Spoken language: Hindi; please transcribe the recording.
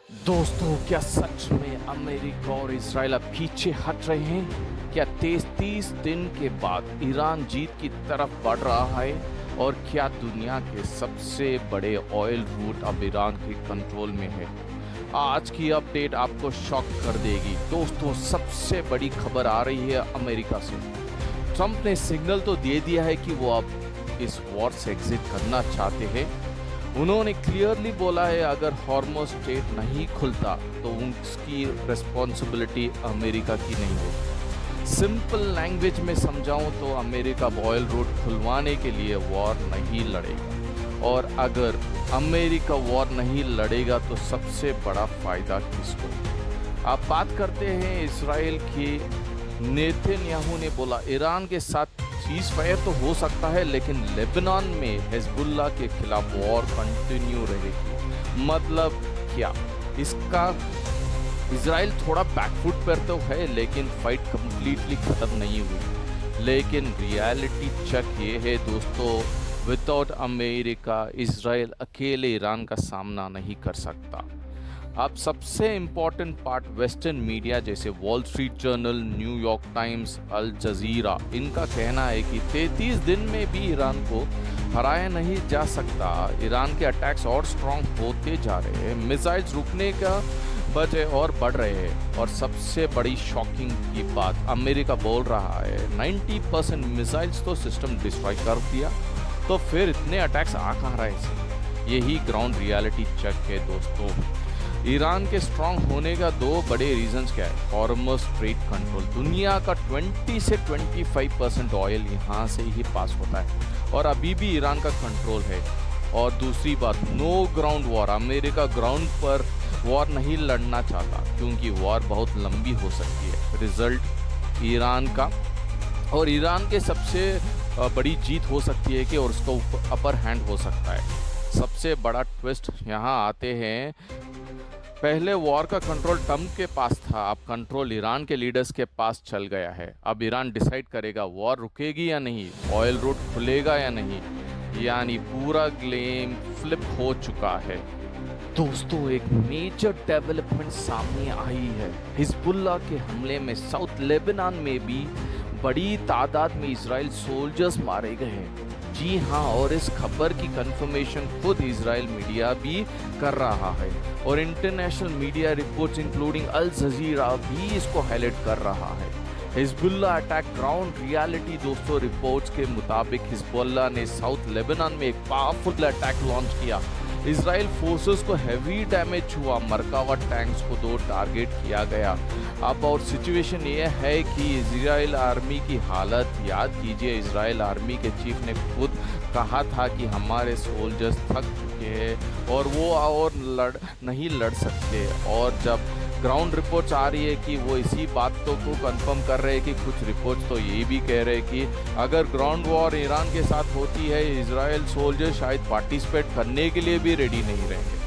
दोस्तों, क्या सच में अमेरिका और इजराइल अब पीछे हट रहे हैं? क्या 33 दिन के बाद ईरान जीत की तरफ बढ़ रहा है? और क्या दुनिया के सबसे बड़े ऑयल रूट अब ईरान के कंट्रोल में है? आज की अपडेट आपको शॉक कर देगी। दोस्तों, सबसे बड़ी खबर आ रही है अमेरिका से। ट्रंप ने सिग्नल तो दे दिया है कि वो अब इस वॉर से एग्जिट करना चाहते हैं। उन्होंने क्लियरली बोला है अगर हॉर्मुज़ स्ट्रेट नहीं खुलता तो उसकी रिस्पॉन्सिबिलिटी अमेरिका की नहीं होगी। सिंपल लैंग्वेज में समझाऊं तो अमेरिका ऑयल रूट खुलवाने के लिए वॉर नहीं लड़ेगा, और अगर अमेरिका वॉर नहीं लड़ेगा तो सबसे बड़ा फायदा किसको? आप बात करते हैं इसराइल की। नेतन्याहू ने बोला ईरान के साथ सीज फायर तो हो सकता है, लेकिन लेबनान में हिजबुल्लाह के खिलाफ वॉर कंटिन्यू रहेगी। मतलब क्या? इसका इजराइल थोड़ा बैकफुट पर तो है, लेकिन फाइट कंप्लीटली खत्म नहीं हुई। लेकिन रियलिटी चेक ये है दोस्तों, विदाउट अमेरिका इजराइल अकेले ईरान का सामना नहीं कर सकता। अब सबसे इम्पॉर्टेंट पार्ट, वेस्टर्न मीडिया जैसे Wall Street Journal, New York Times, Al Jazeera, इनका कहना है कि 33 दिन में भी ईरान को हराया नहीं जा सकता। ईरान के अटैक्स और स्ट्रॉन्ग होते जा रहे हैं, मिसाइल्स रुकने का बजाय और बढ़ रहे हैं। और सबसे बड़ी शॉकिंग की बात, अमेरिका बोल रहा है 90% मिसाइल्स तो सिस्टम डिस्ट्रॉय कर दिया, तो फिर इतने अटैक्स आ कहाँ रहे हैं? यही ग्राउंड रियलिटी चेक है दोस्तों। ईरान के स्ट्रांग होने का दो बड़े रीजंस क्या है? हॉर्मुज़ स्ट्रेट कंट्रोल, दुनिया का 20 से 25% ऑयल यहाँ से ही पास होता है और अभी भी ईरान का कंट्रोल है। और दूसरी बात, no ground war, America ground पर वॉर नहीं लड़ना चाहता क्योंकि वॉर बहुत लंबी हो सकती है। रिजल्ट ईरान का, और ईरान के सबसे बड़ी जीत हो सकती है कि और उसका अपर हैंड हो सकता है। सबसे बड़ा ट्विस्ट यहाँ आते हैं, पहले वॉर का कंट्रोल ट्रंप के पास था, अब कंट्रोल ईरान के लीडर्स के पास चल गया है। अब ईरान डिसाइड करेगा वॉर रुकेगी या नहीं, ऑयल रूट खुलेगा या नहीं, यानी पूरा गेम फ्लिप हो चुका है। दोस्तों, एक मेजर डेवलपमेंट सामने आई है। हिजबुल्लाह के हमले में साउथ लेबनान में भी बड़ी तादाद में इजराइल सोल्जर्स मारे गए हैं। जी हाँ, और इस खबर की कंफर्मेशन खुद इजराइल मीडिया भी कर रहा है, और इंटरनेशनल मीडिया रिपोर्ट्स इंक्लूडिंग अल जजीरा भी इसको हाईलाइट कर रहा है। हिजबुल्लाह अटैक ग्राउंड रियलिटी दोस्तों, रिपोर्ट्स के मुताबिक हिजबुल्लाह ने साउथ लेबनान में एक पावरफुल अटैक लॉन्च किया। इजराइल फोर्सेस को हैवी डैमेज हुआ, मरकावा टैंक्स को 2 टारगेट किया गया। अब और सिचुएशन ये है कि इजराइल आर्मी की हालत याद कीजिए। इजराइल आर्मी के चीफ ने खुद कहा था कि हमारे सोल्जर्स थक चुके हैं और वो और नहीं लड़ सकते। और जब ग्राउंड रिपोर्ट्स आ रही है कि वो इसी बात को कंफर्म कर रहे हैं कि कुछ रिपोर्ट्स तो ये भी कह रहे हैं कि अगर ग्राउंड वॉर ईरान के साथ होती है, इजराइल सोल्जर शायद पार्टिसिपेट करने के लिए भी रेडी नहीं रहेंगे।